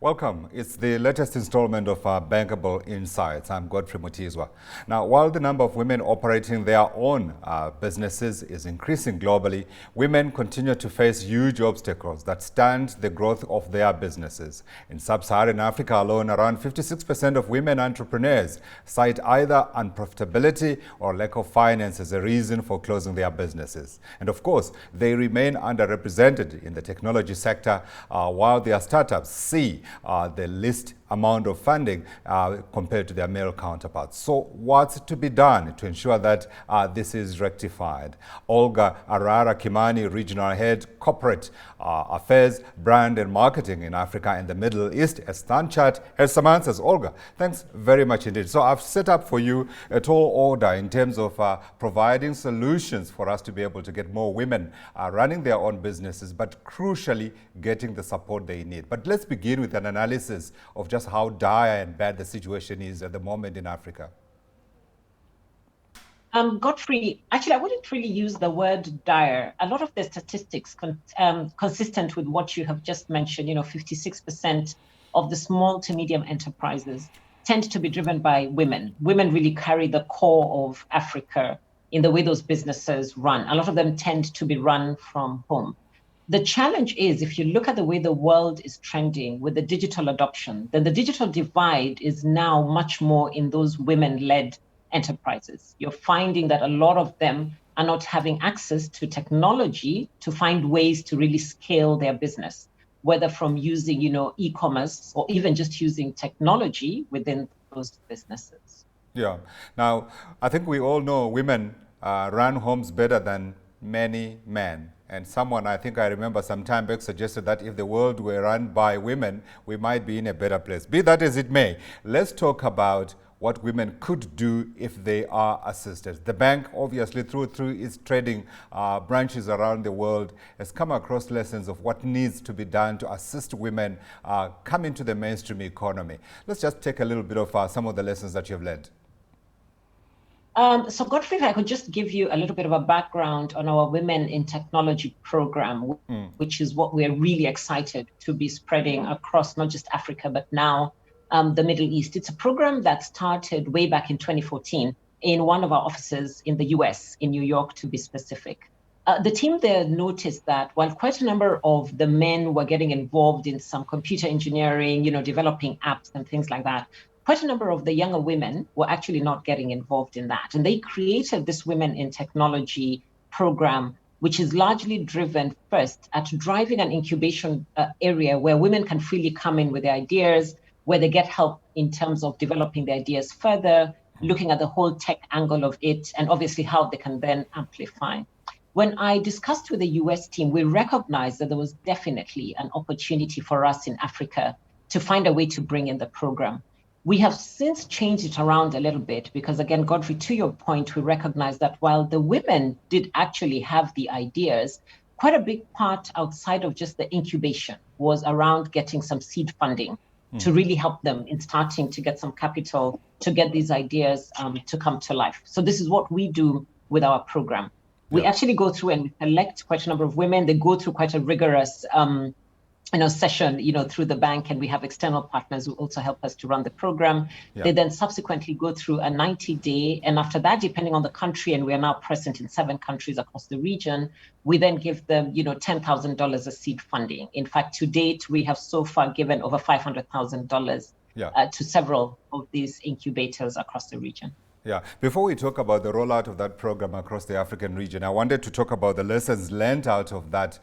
Welcome. It's the latest installment of BanKable Insights. I'm Godfrey Mutizwa. Now, while the number of women operating their own businesses is increasing globally, women continue to face huge obstacles that stunt the growth of their businesses. In Sub-Saharan Africa alone, around 56% of women entrepreneurs cite either unprofitability or lack of finance as a reason for closing their businesses. And of course, they remain underrepresented in the technology sector, while their startups see the least amount of funding compared to their male counterparts. So what's to be done to ensure that this is rectified? Olga Arara-Kimani, Regional Head, Corporate Affairs, Brand and Marketing in Africa and the Middle East, a stunt chart, has some answers. Olga, thanks very much indeed. So I've set up for you a tall order in terms of providing solutions for us to be able to get more women running their own businesses, but crucially getting the support they need. But let's begin with an analysis of just how dire and bad the situation is at the moment in Africa. Godfrey, actually, I wouldn't really use the word dire. A lot of the statistics consistent with what you have just mentioned, 56% of the small to medium enterprises tend to be driven by women. Women really carry the core of Africa in the way those businesses run. A lot of them tend to be run from home. The challenge is, if you look at the way the world is trending with the digital adoption, then the digital divide is now much more in those women-led enterprises. You're finding that a lot of them are not having access to technology to find ways to really scale their business, whether from using, e-commerce or even just using technology within those businesses. Yeah. Now, I think we all know women run homes better than many men. And someone, I think I remember some time back, suggested that if the world were run by women, we might be in a better place. Be that as it may, let's talk about what women could do if they are assisted. The bank, obviously, through its trading branches around the world, has come across lessons of what needs to be done to assist women come into the mainstream economy. Let's just take a little bit of some of the lessons that you've learned. So Godfrey, if I could just give you a little bit of a background on our Women in Technology program, which is what we're really excited to be spreading across not just Africa, but now the Middle East. It's a program that started way back in 2014 in one of our offices in the US, in New York, to be specific. The team there noticed that while quite a number of the men were getting involved in some computer engineering, developing apps and things like that, quite a number of the younger women were actually not getting involved in that. And they created this Women in Technology program, which is largely driven first at driving an incubation area where women can freely come in with their ideas, where they get help in terms of developing the ideas further, looking at the whole tech angle of it, and obviously how they can then amplify. When I discussed with the US team, we recognized that there was definitely an opportunity for us in Africa to find a way to bring in the program. We have since changed it around a little bit because, again, Godfrey, to your point, we recognize that while the women did actually have the ideas, quite a big part outside of just the incubation was around getting some seed funding to really help them in starting to get some capital to get these ideas to come to life. So this is what we do with our program. We actually go through and we select quite a number of women. They go through quite a rigorous session, through the bank, and we have external partners who also help us to run the program. They then subsequently go through a 90-day, and after that, depending on the country, and we are now present in 7 countries across the region, we then give them, $10,000 as seed funding. In fact, to date, we have so far given over $500,000 to several of these incubators across the region. Yeah. Before we talk about the rollout of that program across the African region, I wanted to talk about the lessons learned out of that.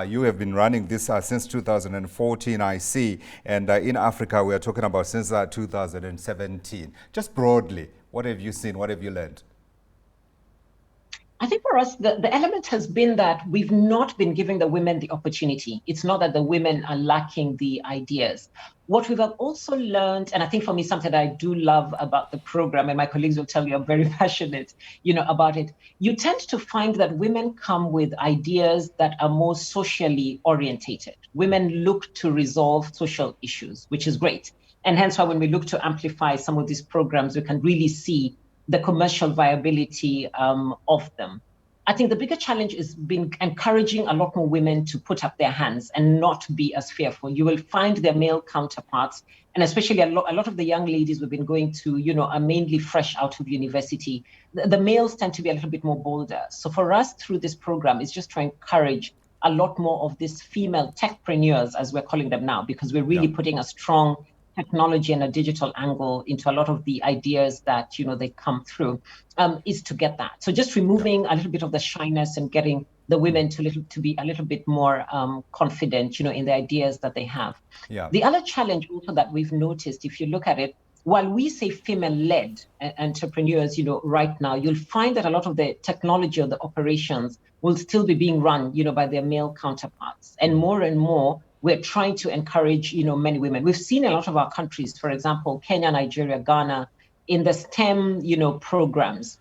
You have been running this since 2014, I see, and in Africa, we are talking about since 2017. Just broadly, what have you seen? What have you learned? I think for us, the element has been that we've not been giving the women the opportunity. It's not that the women are lacking the ideas. What we've also learned, and I think for me, something that I do love about the program, and my colleagues will tell you I'm very passionate, about it, you tend to find that women come with ideas that are more socially orientated. Women look to resolve social issues, which is great. And hence why when we look to amplify some of these programs, we can really see the commercial viability of them. I think the bigger challenge is been encouraging a lot more women to put up their hands and not be as fearful. You will find their male counterparts, and especially a lot of the young ladies we've been going to, are mainly fresh out of university. The males tend to be a little bit more bolder. So for us through this program, it's just to encourage a lot more of these female techpreneurs, as we're calling them now, because we're really putting a strong technology and a digital angle into a lot of the ideas that they come through, is to get that. So just removing a little bit of the shyness and getting the women to be a little bit more confident, in the ideas that they have. The other challenge also that we've noticed, if you look at it, while we say female-led entrepreneurs, right now, you'll find that a lot of the technology or the operations will still be being run, by their male counterparts. And more, we're trying to encourage, many women. We've seen a lot of our countries, for example, Kenya, Nigeria, Ghana, in the STEM, programs,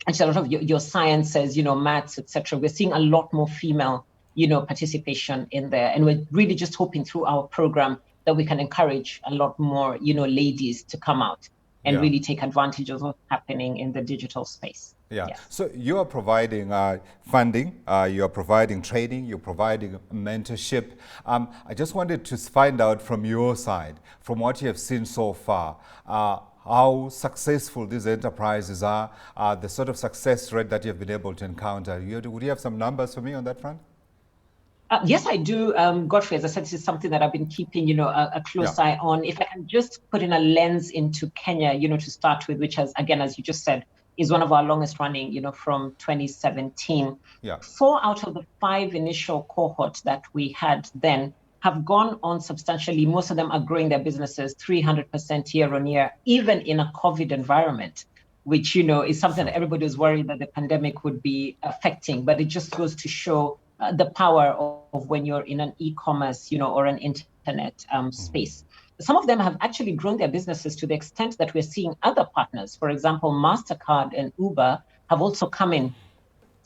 and a lot of your sciences, maths, etc. We're seeing a lot more female, participation in there. And we're really just hoping through our program that we can encourage a lot more, ladies to come out and really take advantage of what's happening in the digital space. Yes. So you are providing funding, you are providing training, you're providing mentorship. I just wanted to find out from your side, from what you have seen so far, how successful these enterprises are, the sort of success rate that you've been able to encounter. Would you have some numbers for me on that front? Yes, I do, Godfrey. As I said, this is something that I've been keeping, a close eye on. If I can just put in a lens into Kenya, to start with, which has, again, as you just said, is one of our longest running, from 2017. 4 out of the 5 initial cohorts that we had then have gone on substantially. Most of them are growing their businesses 300% year on year, even in a COVID environment, which, is something that everybody was worried that the pandemic would be affecting. But it just goes to show the power of when you're in an e-commerce, or an internet space. Some of them have actually grown their businesses to the extent that we're seeing other partners, for example, MasterCard and Uber, have also come in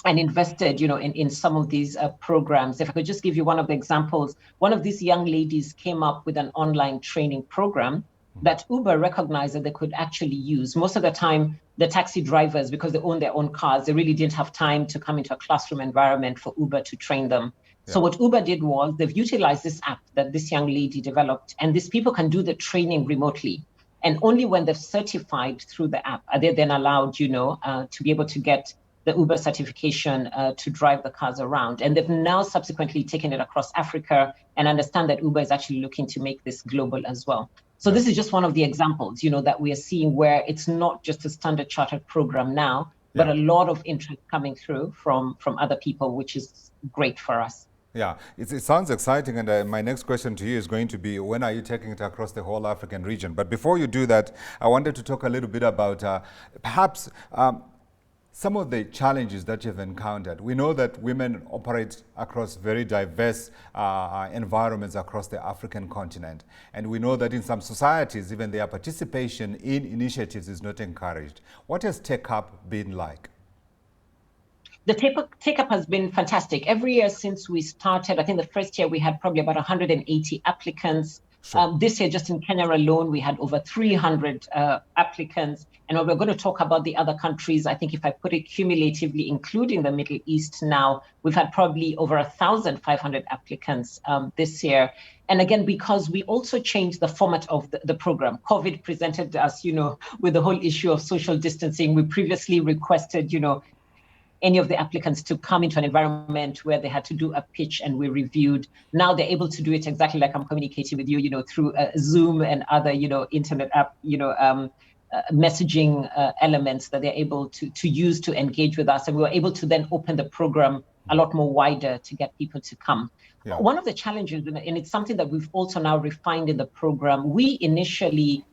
and invested, in some of these programs. If I could just give you one of the examples, one of these young ladies came up with an online training program that Uber recognized that they could actually use. Most of the time, the taxi drivers, because they own their own cars, they really didn't have time to come into a classroom environment for Uber to train them. So what Uber did was they've utilized this app that this young lady developed, and these people can do the training remotely. And only when they're certified through the app are they then allowed, to be able to get the Uber certification to drive the cars around. And they've now subsequently taken it across Africa and understand that Uber is actually looking to make this global as well. So this is just one of the examples, that we are seeing where it's not just a Standard Chartered program now, but a lot of interest coming through from other people, which is great for us. Yeah, it sounds exciting, and my next question to you is going to be, when are you taking it across the whole African region? But before you do that, I wanted to talk a little bit about perhaps some of the challenges that you've encountered. We know that women operate across very diverse environments across the African continent. And we know that in some societies, even their participation in initiatives is not encouraged. What has take-up been like? The take-up has been fantastic. Every year since we started, I think the first year we had probably about 180 applicants. This year, just in Kenya alone, we had over 300 applicants. And we're going to talk about the other countries. I think if I put it cumulatively, including the Middle East now, we've had probably over 1,500 applicants this year. And again, because we also changed the format of the program. COVID presented us, with the whole issue of social distancing. We previously requested, any of the applicants to come into an environment where they had to do a pitch and we reviewed. Now they're able to do it exactly like I'm communicating with you, through Zoom and other, internet app, messaging elements that they're able to use to engage with us. And we were able to then open the program a lot more wider to get people to come. One of the challenges, and it's something that we've also now refined in the program, we initially,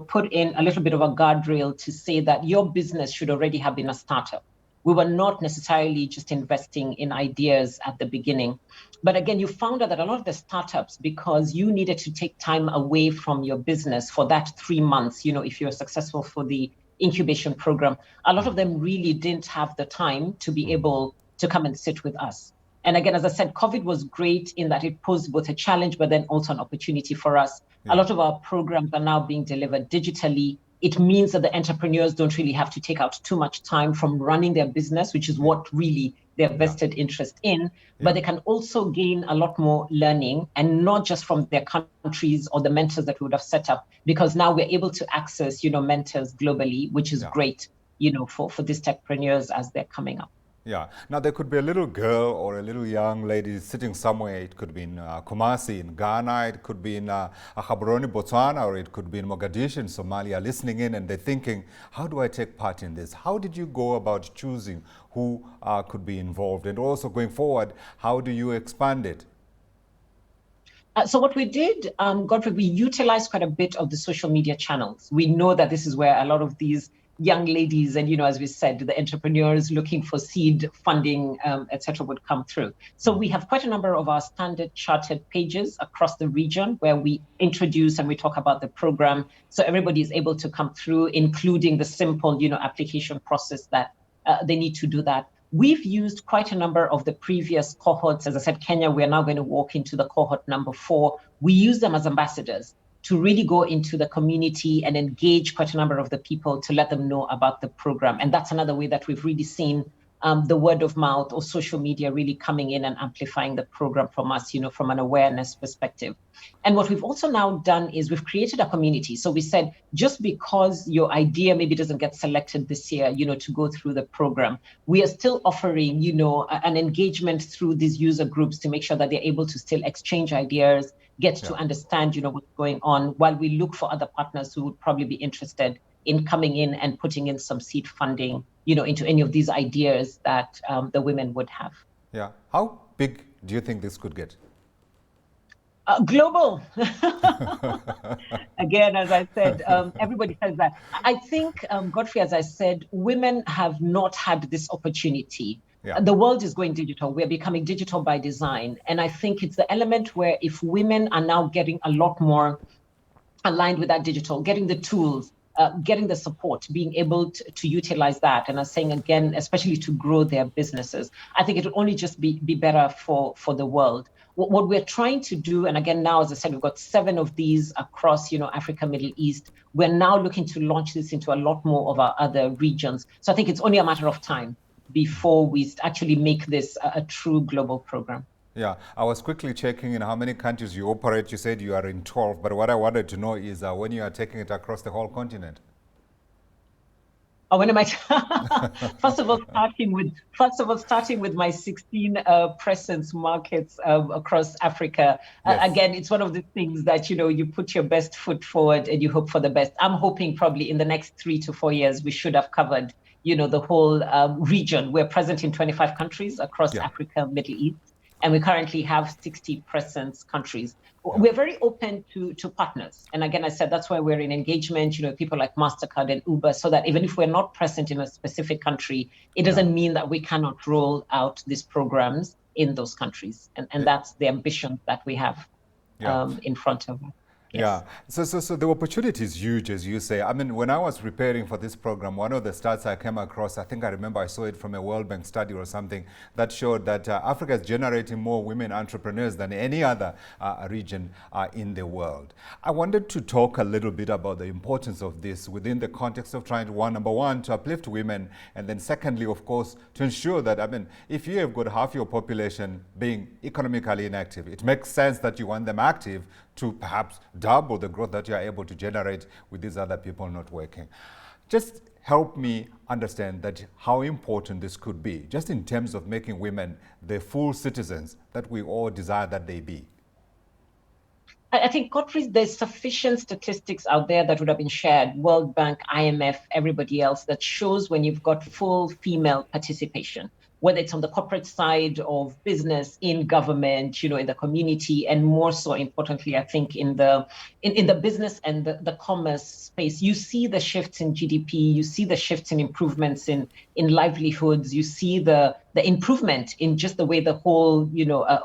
put in a little bit of a guardrail to say that your business should already have been a startup. We were not necessarily just investing in ideas at the beginning. But again, you found out that a lot of the startups, because you needed to take time away from your business for that 3 months, if you're successful for the incubation program, a lot of them really didn't have the time to be able to come and sit with us. And again, as I said, COVID was great in that it posed both a challenge, but then also an opportunity for us. A lot of our programs are now being delivered digitally. it means that the entrepreneurs don't really have to take out too much time from running their business, which is what really they're vested interest in, but they can also gain a lot more learning, and not just from their countries or the mentors that we would have set up, because now we're able to access, mentors globally, which is great, for these techpreneurs as they're coming up. Yeah. Now, there could be a little girl or a little young lady sitting somewhere. It could be in Kumasi in Ghana, it could be in Gaborone, Botswana, or it could be in Mogadishu in Somalia, listening in, and they're thinking, how do I take part in this? How did you go about choosing who could be involved? And also going forward, how do you expand it? So what we did, Godfrey, we utilized quite a bit of the social media channels. We know that this is where a lot of these young ladies and, as we said, the entrepreneurs looking for seed funding, et cetera, would come through. So we have quite a number of our standard chartered pages across the region where we introduce and we talk about the program. So everybody is able to come through, including the simple, application process that they need to do that. We've used quite a number of the previous cohorts. As I said, Kenya, we're now going to walk into the cohort number 4. We use them as ambassadors to really go into the community and engage quite a number of the people to let them know about the program. And that's another way that we've really seen the word of mouth or social media really coming in and amplifying the program from us, from an awareness perspective. And what we've also now done is we've created a community. So we said, just because your idea maybe doesn't get selected this year, to go through the program, we are still offering, an engagement through these user groups to make sure that they're able to still exchange ideas, get to understand, what's going on, while we look for other partners who would probably be interested in coming in and putting in some seed funding, into any of these ideas that the women would have. Yeah. How big do you think this could get? Global. Again, as I said, everybody says that. I think, Godfrey, as I said, women have not had this opportunity. The world is going digital. We're becoming digital by design. And I think it's the element where if women are now getting a lot more aligned with that digital, getting the tools, getting the support, being able to utilize that, and I'm saying again, especially to grow their businesses, I think it will only just be better for the world. What we're trying to do, and again, now, as I said, we've got 7 of these across, Africa, Middle East. We're now looking to launch this into a lot more of our other regions. So I think it's only a matter of time before we actually make this a true global program. Yeah, I was quickly checking in how many countries you operate. You said you are in 12, but what I wanted to know is when you are taking it across the whole continent. Oh, when am I? First of all, starting with my 16 presence markets across Africa. Again, it's one of the things that you put your best foot forward and you hope for the best. I'm hoping probably in the next 3 to 4 years we should have covered the whole region. We're present in 25 countries across Africa, Middle East. And we currently have 60 presence countries. We're very open to partners. And again, I said, that's why we're in engagement, people like MasterCard and Uber, so that even if we're not present in a specific country, it doesn't mean that we cannot roll out these programs in those countries. And that's the ambition that we have in front of us. Yes. Yeah, so the opportunity is huge, as you say. I mean, when I was preparing for this program, one of the stats I came across, I think I remember I saw it from a World Bank study or something, that showed that Africa is generating more women entrepreneurs than any other region in the world. I wanted to talk a little bit about the importance of this within the context of trying to, number one, to uplift women, and then secondly, of course, to ensure that, I mean, if you have got half your population being economically inactive, it makes sense that you want them active to perhaps double the growth that you are able to generate with these other people not working. Just help me understand that how important this could be, just in terms of making women the full citizens that we all desire that they be. I think, Godfrey, there's sufficient statistics out there that would have been shared, World Bank, IMF, everybody else, that shows when you've got full female participation, whether it's on the corporate side of business, in government, in the community, and more so importantly, I think in the business and the commerce space, you see the shifts in GDP, you see the shifts in improvements in livelihoods, you see the improvement in just the way the whole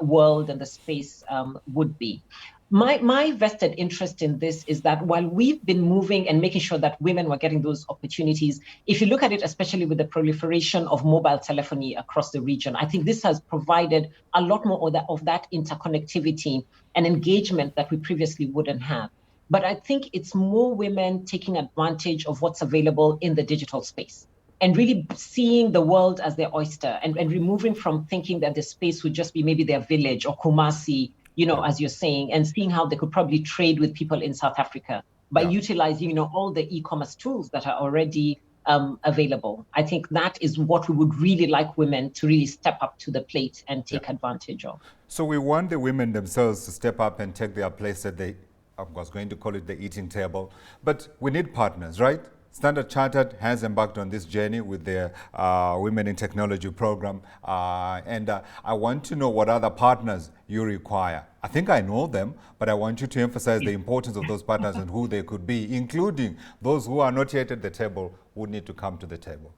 world and the space would be. My vested interest in this is that while we've been moving and making sure that women were getting those opportunities, if you look at it, especially with the proliferation of mobile telephony across the region, I think this has provided a lot more of that interconnectivity and engagement that we previously wouldn't have. but I think it's more women taking advantage of what's available in the digital space and really seeing the world as their oyster and removing from thinking that the space would just be maybe their village or Kumasi, as you're saying, and seeing how they could probably trade with people in South Africa by utilizing, all the e-commerce tools that are already available. I think that is what we would really like women to really step up to the plate and take advantage of. So we want the women themselves to step up and take their place at the, I was going to call it the eating table, but we need partners, right? Standard Chartered has embarked on this journey with their Women in Technology program. And I want to know what other partners you require. I think I know them, but I want you to emphasize the importance of those partners and who they could be, including those who are not yet at the table, who need to come to the table.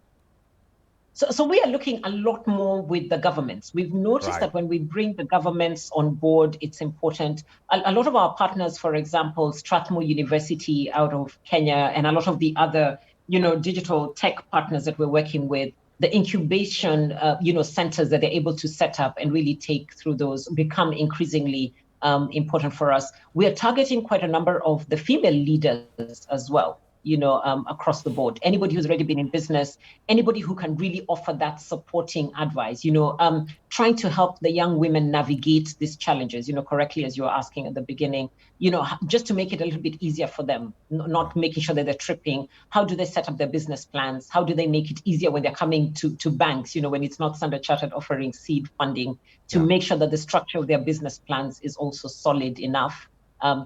So we are looking a lot more with the governments. We've noticed that when we bring the governments on board, it's important. A lot of our partners, for example, Strathmore University out of Kenya, and a lot of the other, digital tech partners that we're working with, the incubation, centers that they're able to set up and really take through those become increasingly important for us. We are targeting quite a number of the female leaders as well. Across the board, anybody who's already been in business, anybody who can really offer that supporting advice, trying to help the young women navigate these challenges, correctly, as you were asking at the beginning, just to make it a little bit easier for them, not making sure that they're tripping. How do they set up their business plans? How do they make it easier when they're coming to banks, when it's not Standard Chartered offering seed funding, to make sure that the structure of their business plans is also solid enough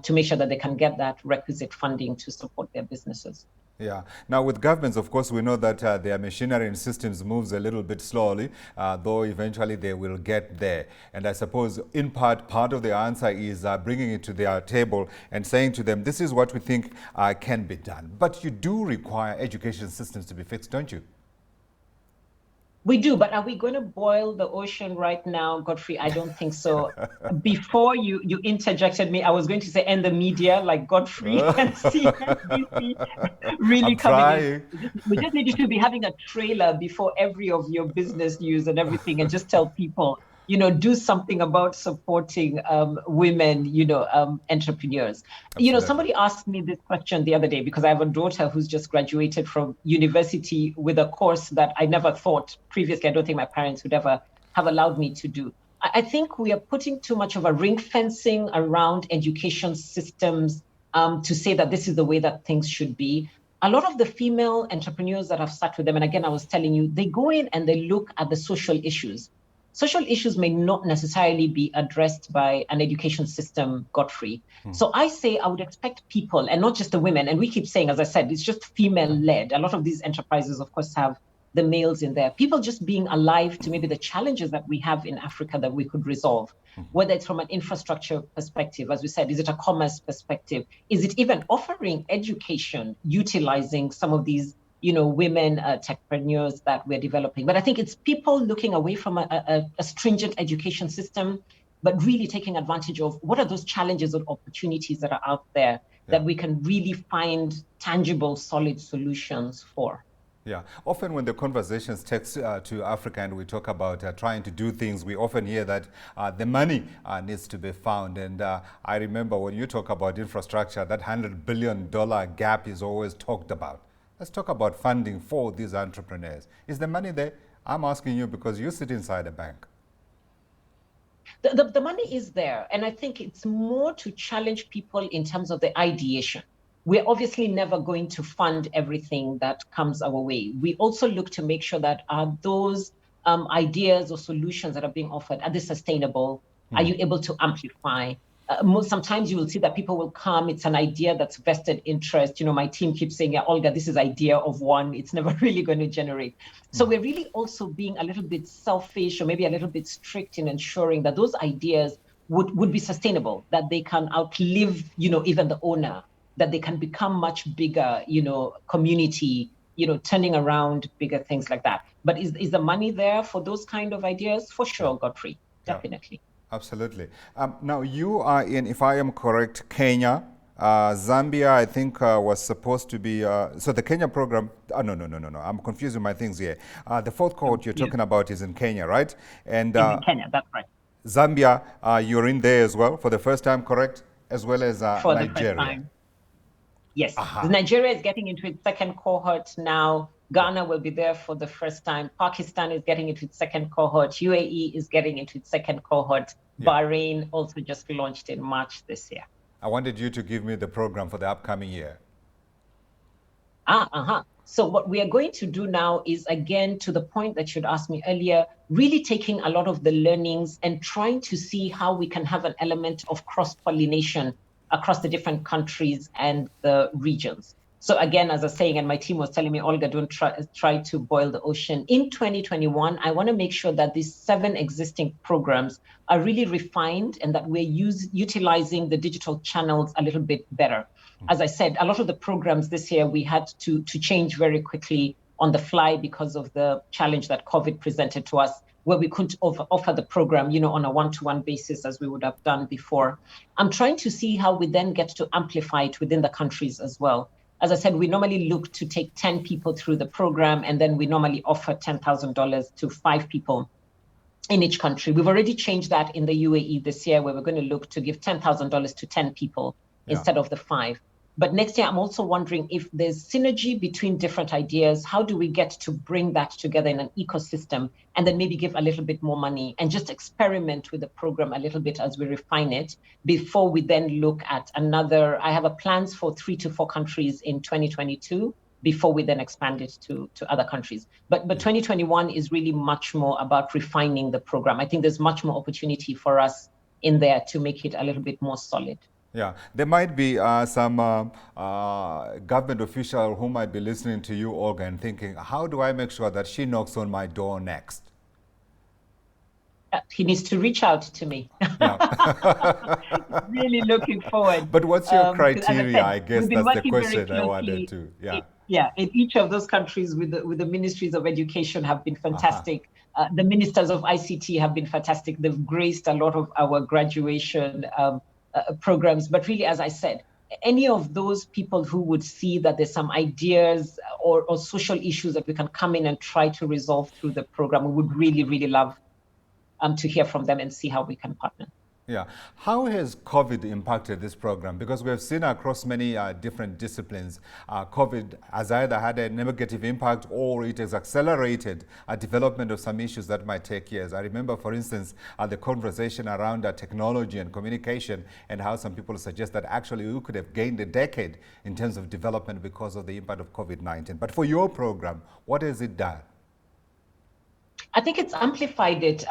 to make sure that they can get that requisite funding to support their businesses. Yeah. Now, with governments, of course, we know that their machinery and systems moves a little bit slowly, though eventually they will get there. And I suppose, in part of the answer is bringing it to their table and saying to them, this is what we think can be done. But you do require education systems to be fixed, don't you? We do, but are we going to boil the ocean right now, Godfrey? I don't think so. Before you interjected me, I was going to say, and the media, like Godfrey and CNBC, really coming in. We just need you to be having a trailer before every of your business news and everything, and just tell people, do something about supporting women, entrepreneurs. Absolutely. Somebody asked me this question the other day because I have a daughter who's just graduated from university with a course that I never thought previously. I don't think my parents would ever have allowed me to do. I think we are putting too much of a ring fencing around education systems to say that this is the way that things should be. A lot of the female entrepreneurs that I've sat with them, and again, I was telling you, they go in and they look at the social issues. Social issues may not necessarily be addressed by an education system, Godfrey. So I say I would expect people, and not just the women, and we keep saying, as I said, it's just female-led. A lot of these enterprises, of course, have the males in there. People just being alive to maybe the challenges that we have in Africa that we could resolve, whether it's from an infrastructure perspective, as we said, is it a commerce perspective? Is it even offering education, utilizing some of these women techpreneurs that we're developing? But I think it's people looking away from a stringent education system, but really taking advantage of what are those challenges and opportunities that are out there that we can really find tangible, solid solutions for. Yeah, often when the conversations take to Africa and we talk about trying to do things, we often hear that the money needs to be found. And I remember when you talk about infrastructure, that $100 billion gap is always talked about. Let's talk about funding for these entrepreneurs. Is the money there? I'm asking you because you sit inside a bank. The money is there. And I think it's more to challenge people in terms of the ideation. We're obviously never going to fund everything that comes our way. We also look to make sure that those ideas or solutions that are being offered, are they sustainable? Are you able to amplify? Sometimes you will see that people will come, it's an idea that's vested interest. My team keeps saying, yeah, Olga, this is idea of one. It's never really going to generate. So we're really also being a little bit selfish or maybe a little bit strict in ensuring that those ideas would be sustainable, that they can outlive, even the owner, that they can become much bigger, community, turning around bigger things like that. But is the money there for those kind of ideas? For sure, Godfrey, definitely. Absolutely. Now, you are in, if I am correct, Kenya. Zambia, I think, was supposed to be, so the Kenya program, no, I'm confusing my things here. The fourth cohort you're talking about is in Kenya, right? And in Kenya, that's right. Zambia, you're in there as well for the first time, correct? As well as for Nigeria. The first time. Yes. Nigeria is getting into its second cohort now. Ghana will be there for the first time. Pakistan is getting into its second cohort. UAE is getting into its second cohort. Bahrain also just launched in March this year. I wanted you to give me the program for the upcoming year. So what we are going to do now is, again, to the point that you'd asked me earlier, really taking a lot of the learnings and trying to see how we can have an element of cross-pollination across the different countries and the regions. So again, as I was saying, and my team was telling me, Olga, don't try to boil the ocean. In 2021, I want to make sure that these 7 existing programs are really refined and that we're utilizing the digital channels a little bit better. As I said, a lot of the programs this year, we had to change very quickly on the fly because of the challenge that COVID presented to us, where we couldn't offer the program, on a one-to-one basis as we would have done before. I'm trying to see how we then get to amplify it within the countries as well. As I said, we normally look to take 10 people through the program, and then we normally offer $10,000 to 5 people in each country. We've already changed that in the UAE this year, where we're going to look to give $10,000 to 10 people instead of the 5. But next year, I'm also wondering if there's synergy between different ideas. How do we get to bring that together in an ecosystem and then maybe give a little bit more money and just experiment with the program a little bit as we refine it before we then look at another? I have plans for 3 to 4 countries in 2022 before we then expand it to other countries. But 2021 is really much more about refining the program. I think there's much more opportunity for us in there to make it a little bit more solid. Yeah, there might be some government official who might be listening to you, Olga, and thinking, how do I make sure that she knocks on my door next? He needs to reach out to me. Really looking forward. But what's your criteria? I guess that's the question I wanted to. In each of those countries with the ministries of education have been fantastic. The ministers of ICT have been fantastic. They've graced a lot of our graduation programs. But really, as I said, any of those people who would see that there's some ideas or social issues that we can come in and try to resolve through the program, we would really, really love to hear from them and see how we can partner. Yeah. How has COVID impacted this program? Because we have seen across many different disciplines, COVID has either had a negative impact or it has accelerated development of some issues that might take years. I remember, for instance, the conversation around technology and communication and how some people suggest that actually we could have gained a decade in terms of development because of the impact of COVID-19. But for your program, what has it done? I think it's amplified it,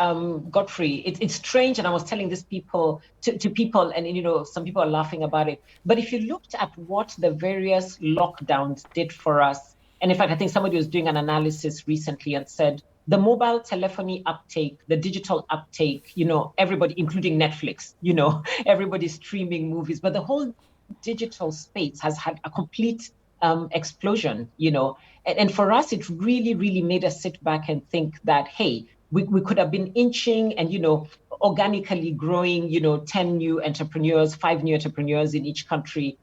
Godfrey. It's strange, and I was telling this to people, and some people are laughing about it. But if you looked at what the various lockdowns did for us, and in fact, I think somebody was doing an analysis recently and said the mobile telephony uptake, the digital uptake, everybody, including Netflix, everybody's streaming movies, but the whole digital space has had a complete explosion, and for us, it really, really made us sit back and think that, hey, we could have been inching and, organically growing, 10 new entrepreneurs, 5 new entrepreneurs in each country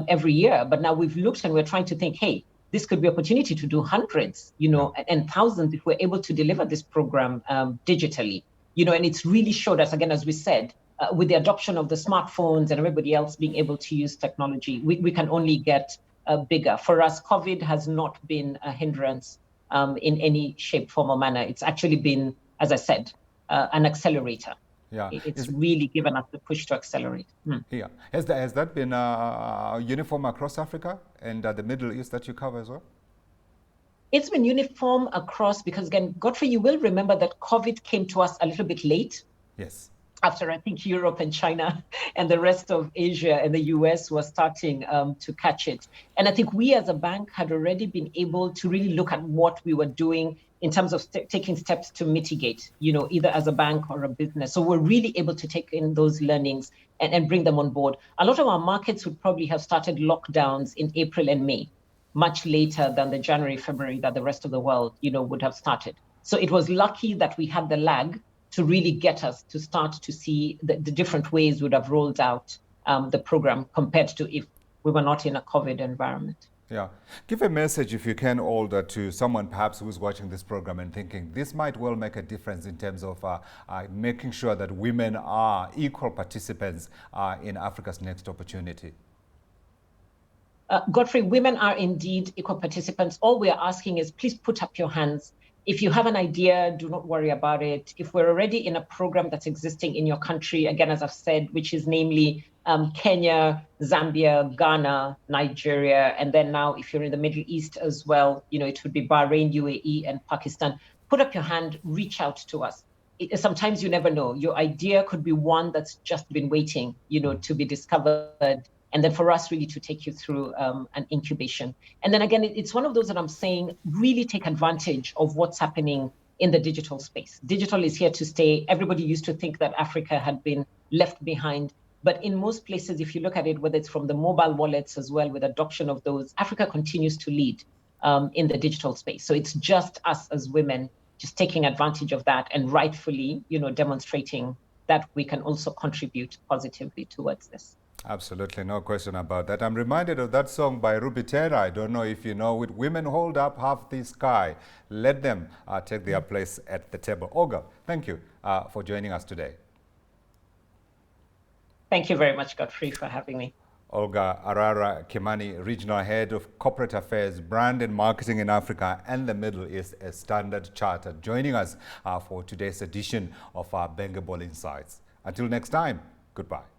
every year. But now we've looked and we're trying to think, hey, this could be an opportunity to do hundreds, and thousands if we're able to deliver this program digitally, and it's really showed us, again, as we said, with the adoption of the smartphones and everybody else being able to use technology, we can only get bigger. For us, COVID has not been a hindrance in any shape, form, or manner. It's actually been, as I said, an accelerator. Yeah, it's really given us the push to accelerate. Yeah, has that been uniform across Africa and the Middle East that you cover as well? It's been uniform across because, again, Godfrey, you will remember that COVID came to us a little bit late. Yes. After, I think, Europe and China and the rest of Asia and the US were starting to catch it. And I think we as a bank had already been able to really look at what we were doing in terms of taking steps to mitigate, either as a bank or a business. So we're really able to take in those learnings and bring them on board. A lot of our markets would probably have started lockdowns in April and May, much later than the January, February that the rest of the world, would have started. So it was lucky that we had the lag to really get us to start to see the different ways we would have rolled out the program compared to if we were not in a COVID environment. Yeah. Give a message, if you can, Olga, to someone perhaps who's watching this program and thinking this might well make a difference in terms of making sure that women are equal participants in Africa's next opportunity. Godfrey, women are indeed equal participants. All we are asking is please put up your hands. If you have an idea, do not worry about it. If we're already in a program that's existing in your country, again, as I've said, which is namely Kenya, Zambia, Ghana, Nigeria, and then now if you're in the Middle East as well, it would be Bahrain, UAE, and Pakistan. Put up your hand, reach out to us. Sometimes you never know. Your idea could be one that's just been waiting, to be discovered. And then for us really to take you through an incubation. And then again, it's one of those that I'm saying, really take advantage of what's happening in the digital space. Digital is here to stay. Everybody used to think that Africa had been left behind. But in most places, if you look at it, whether it's from the mobile wallets as well, with adoption of those, Africa continues to lead in the digital space. So it's just us as women just taking advantage of that and rightfully, demonstrating that we can also contribute positively towards this. Absolutely, no question about that. I'm reminded of that song by Ruby Terra. I don't know if you know it. Women hold up half the sky. Let them take their place at the table. Olga, thank you for joining us today. Thank you very much, Godfrey, for having me. Olga Arara-Kimani, Regional Head of Corporate Affairs, Brand and Marketing in Africa and the Middle East, a Standard Chartered, joining us for today's edition of our BanKable Insights. Until next time, goodbye.